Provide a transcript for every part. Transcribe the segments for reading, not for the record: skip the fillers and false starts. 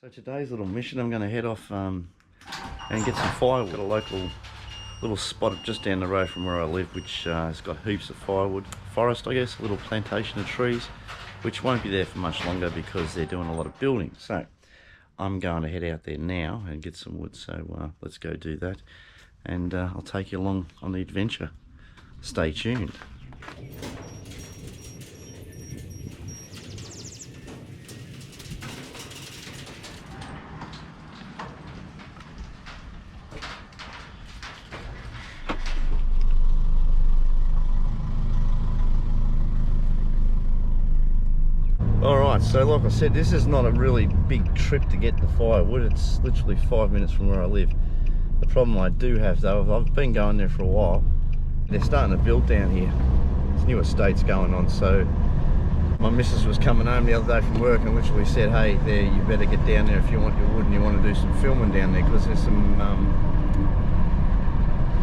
So today's little mission, I'm going to head off and get some firewood. Got a local little spot just down the road from where I live, which has got heaps of firewood. Forest, I guess, a little plantation of trees, which won't be there for much longer because they're doing a lot of building. So I'm going to head out there now and get some wood. So let's go do that. And I'll take you along on the adventure. Stay tuned. Alright, so like I said, this is not a really big trip to get the firewood. It's literally 5 minutes from where I live. The problem I do have though, I've been going there for a while. They're starting to build down here. There's new estates going on, so my missus was coming home the other day from work and literally said, hey, there, you better get down there if you want your wood and you want to do some filming down there, because there's some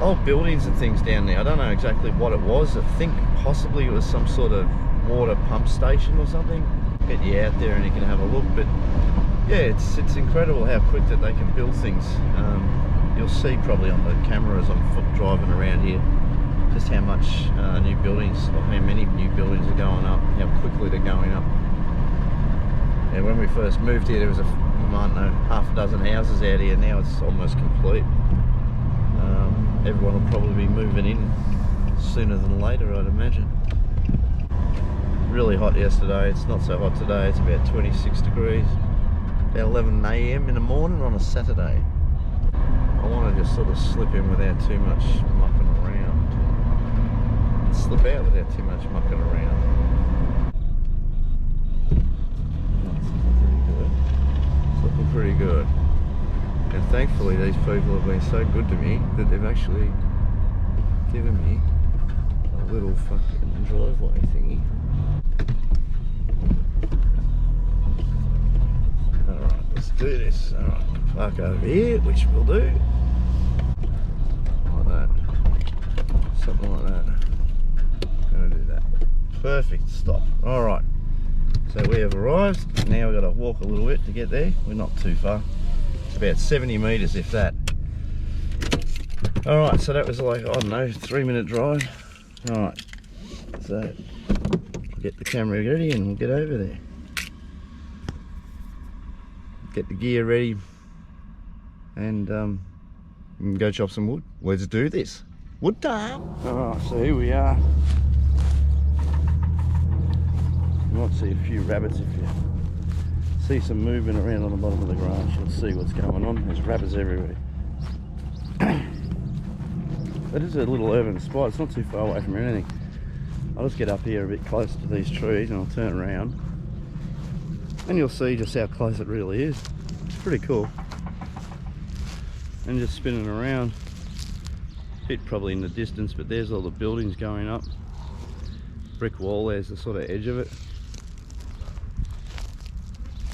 old buildings and things down there. I don't know exactly what it was. I think possibly it was some sort of water pump station or something. Get you out there and you can have a look, but yeah, it's incredible how quick that they can build things. You'll see probably on the camera as I'm foot driving around here just how much new buildings, or how many new buildings are going up, how quickly they're going up. And when we first moved here, there was I don't know, half a dozen houses out here. Now it's almost complete. Everyone will probably be moving in sooner than later, I'd imagine. Really hot yesterday. It's not so hot today. It's about 26 degrees. About 11 AM in the morning on a Saturday. I want to just sort of slip in without too much mucking around. Slip out without too much mucking around. That's looking pretty good. It's looking pretty good. And thankfully these people have been so good to me that they've actually given me a little fucking driveway thingy. Alright, let's do this. Alright, park over here, which we'll do. Like that. Something like that. Gonna do that. Perfect, stop. Alright. So we have arrived. Now we've got to walk a little bit to get there. We're not too far. It's about 70 metres if that. Alright, so that was like, I don't know, 3-minute drive. Alright. So get the camera ready and we'll get over there. Get the gear ready and go chop some wood. Let's do this. Wood time! Alright, so here we are. You might see a few rabbits if you see some movement around on the bottom of the grass. You'll see what's going on. There's rabbits everywhere. That is a little urban spot. It's not too far away from anything. I'll just get up here a bit closer to these trees and I'll turn around and you'll see just how close it really is. It's pretty cool. And just spinning around, bit probably in the distance, but there's all the buildings going up. Brick wall, there's the sort of edge of it.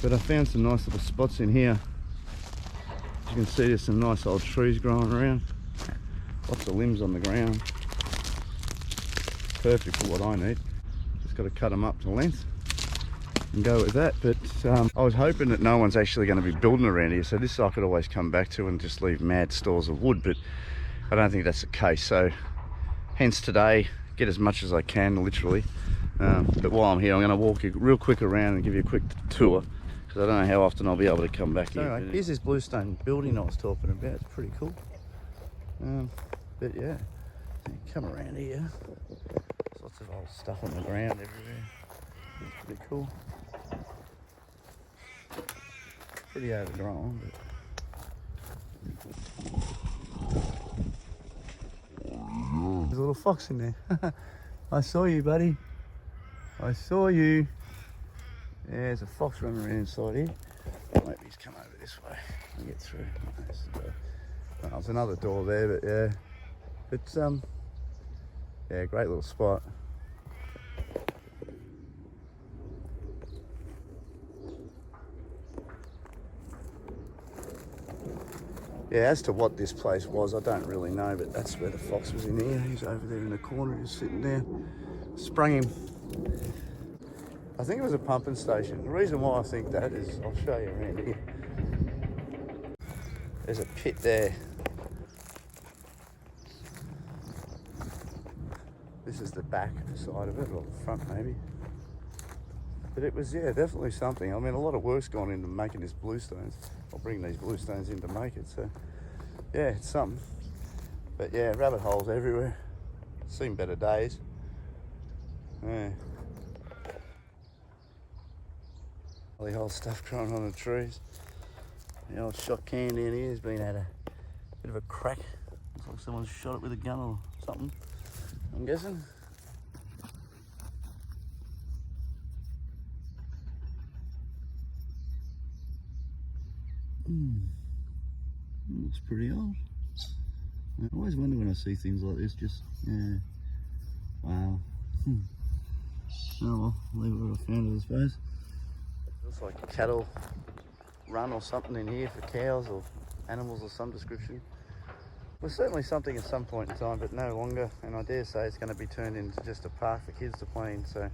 But I found some nice little spots in here. As you can see, there's some nice old trees growing around. Lots of limbs on the ground. Perfect for what I need. Just got to cut them up to length and go with that. But I was hoping that no one's actually going to be building around here, so this I could always come back to and just leave mad stores of wood, but I don't think that's the case. So hence today, get as much as I can, literally. But while I'm here, I'm going to walk you real quick around and give you a quick tour, because I don't know how often I'll be able to come back here. Anyway, here's this bluestone building I was talking about. It's pretty cool. But yeah, come around here. There's lots of old stuff on the ground everywhere. It's pretty cool. Pretty overgrown, but there's a little fox in there. I saw you, buddy. I saw you. Yeah, there's a fox running around inside here. Maybe he's come over this way and get through. There's another door there, but yeah. It's yeah, great little spot. Yeah, as to what this place was, I don't really know, but that's where the fox was in here. He's over there in the corner, just sitting there. Sprung him. I think it was a pumping station. The reason why I think that is, I'll show you around here. There's a pit there. This is the back side of it, or the front maybe. But it was, yeah, definitely something. I mean, a lot of work's gone into making this bluestones. I'll bring these bluestones in to make it, so yeah, it's something. But yeah, rabbit holes everywhere. Seen better days. Yeah. All the old stuff growing on the trees. The old shot can down here has been at a bit of a crack. Looks like someone's shot it with a gun or something, I'm guessing. Looks pretty old. I always wonder when I see things like this, just, yeah, wow. Oh well, leave it where I found it, I suppose. Looks like a cattle run or something in here for cows or animals of some description. Was certainly something at some point in time, but no longer, and I dare say it's going to be turned into just a park for kids to play in, so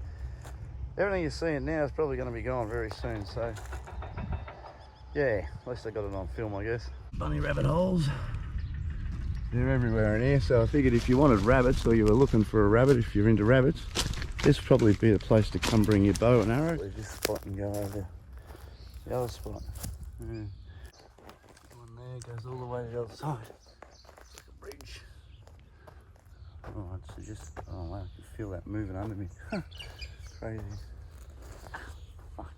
everything you're seeing now is probably going to be gone very soon, so yeah, at least I got it on film, I guess. Bunny rabbit holes. They're everywhere in here, so I figured if you wanted rabbits or you were looking for a rabbit, if you're into rabbits, this would probably be the place to come bring your bow and arrow. Leave this spot and go over the other spot. Yeah. One there goes all the way to the other side. It's like a bridge. Alright, so just, oh wow, I can feel that moving under me. Crazy. Fuck.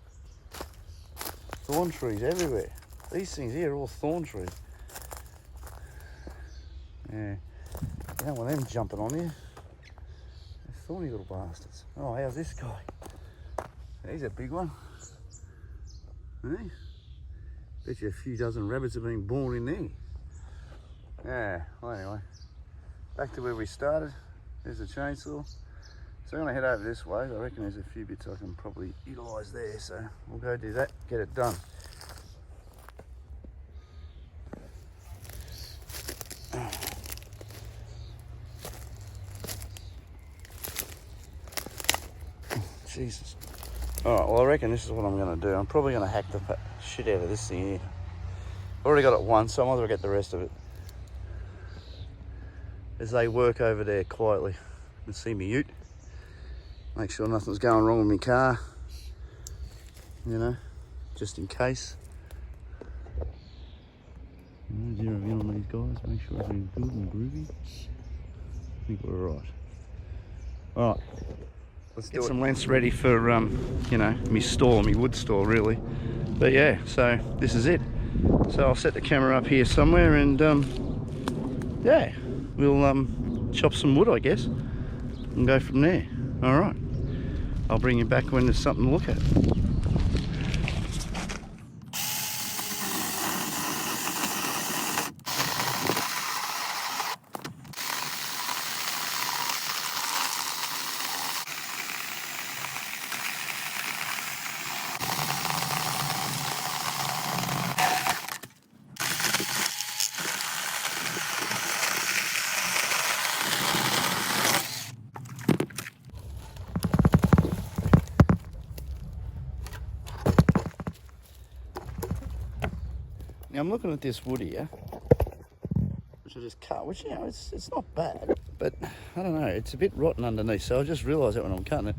Thorn trees everywhere. These things here are all thorn trees. Yeah, you don't want them jumping on you. They're thorny little bastards. Oh, how's this guy? He's a big one. Hey? Bet you a few dozen rabbits have been born in there. Yeah, well anyway, back to where we started. There's the chainsaw. So I'm gonna head over this way. I reckon there's a few bits I can probably utilise there, so we'll go do that, get it done. Jesus. Alright, well I reckon this is what I'm going to do. I'm probably going to hack the shit out of this thing here. I've already got it once, so I might as well get the rest of it. As they work over there quietly. You can see me ute. Make sure nothing's going wrong with my car. You know, just in case. Zero in on these guys, make sure everything's good and groovy. I think we're alright. Alright. Let's get some lengths ready for, you know, me store, me wood store really. But yeah, so this is it. So I'll set the camera up here somewhere and yeah, we'll chop some wood I guess and go from there. Alright, I'll bring you back when there's something to look at. Now I'm looking at this wood here, which I just cut, which, you know, it's not bad, but I don't know, it's a bit rotten underneath, so I just realised that when I'm cutting it.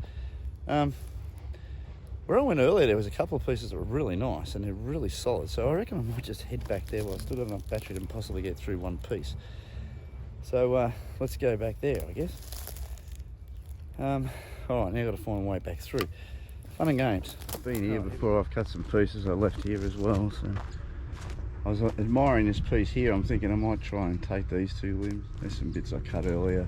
Where I went earlier, there was a couple of pieces that were really nice, and they're really solid, so I reckon I might just head back there while I still got enough battery to possibly get through one piece. So let's go back there, I guess. Alright, now I've got to find a way back through. Fun and games. I've been here before, I've cut some pieces, I left here as well, so I was admiring this piece here. I'm thinking I might try and take these two limbs. There's some bits I cut earlier.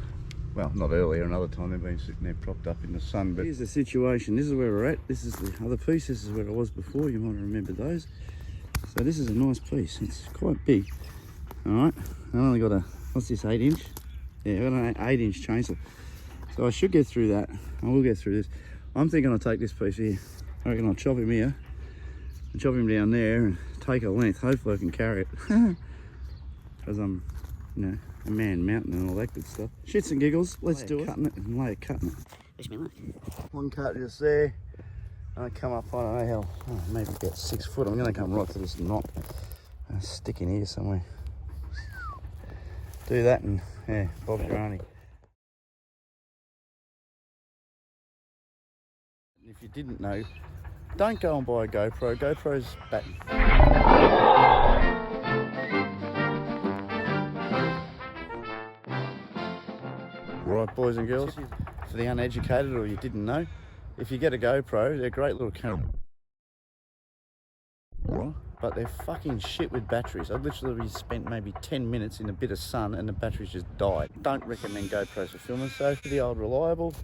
Well, not earlier, another time they've been sitting there propped up in the sun. But here's the situation. This is where we're at. This is the other piece. This is where I was before. You might remember those. So this is a nice piece. It's quite big. All right. I only got a, what's this, 8-inch? Yeah, I got an 8-inch chainsaw. So I should get through that. I will get through this. I'm thinking I'll take this piece here. I reckon I'll chop him here and chop him down there and take a length. Hopefully I can carry it. Because I'm, you know, a man mountain and all that good stuff. Shits and giggles, let's do it. Cutting it and lay it cutting it. Wish me luck. One cut just there. I come up, I don't know how, maybe about 6 foot. I'm going to come right to this knot stick in here somewhere. Do that and yeah, Bob's your auntie. If you didn't know, don't go and buy a GoPro. GoPro's bad. Right, boys and girls, for the uneducated or you didn't know, if you get a GoPro, they're great little camera. But they're fucking shit with batteries. I literally spent maybe 10 minutes in a bit of sun and the batteries just died. Don't recommend GoPros for filming, so for the old reliable,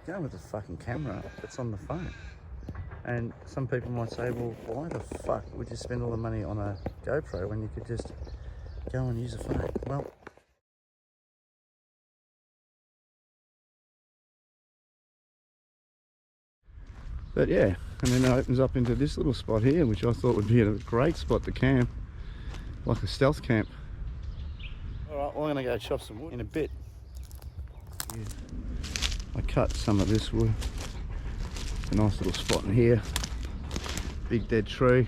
go with the fucking camera that's on the phone. And some people might say, well, why the fuck would you spend all the money on a GoPro when you could just go and use a phone? Well, but yeah, and then it opens up into this little spot here, which I thought would be a great spot to camp, like a stealth camp. All right, well, I'm gonna go chop some wood in a bit. Yeah. I cut some of this wood. A nice little spot in here. Big dead tree.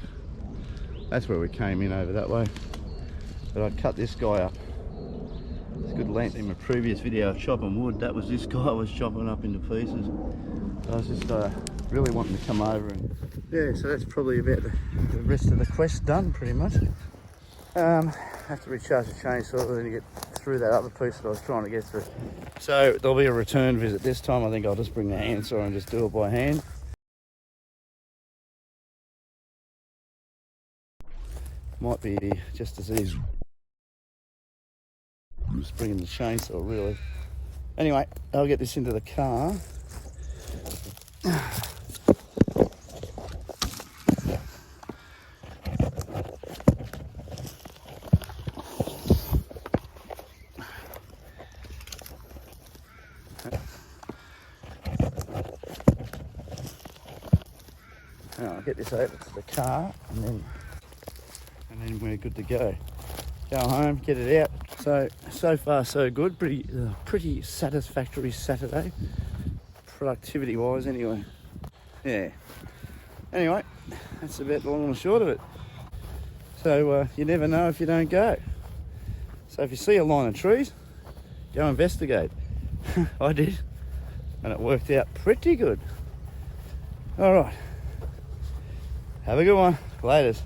That's where we came in over that way. But I cut this guy up. It's good length. In my previous video of chopping wood, that was this guy I was chopping up into pieces. I was just really wanting to come over and yeah, so that's probably about the rest of the quest done pretty much. Have to recharge the chainsaw and then get through that other piece that I was trying to get through. So there'll be a return visit this time. I think I'll just bring the handsaw and just do it by hand. Might be just as easy. I'm just bringing the chainsaw really. Anyway, I'll get this into the car. I'll get this over to the car and then we're good to go. Go home, get it out. So far so good. Pretty satisfactory Saturday, productivity wise anyway. Yeah. Anyway, that's about the long and short of it. So you never know if you don't go. So if you see a line of trees, go investigate. I did, and it worked out pretty good. All right. Have a good one. Laters.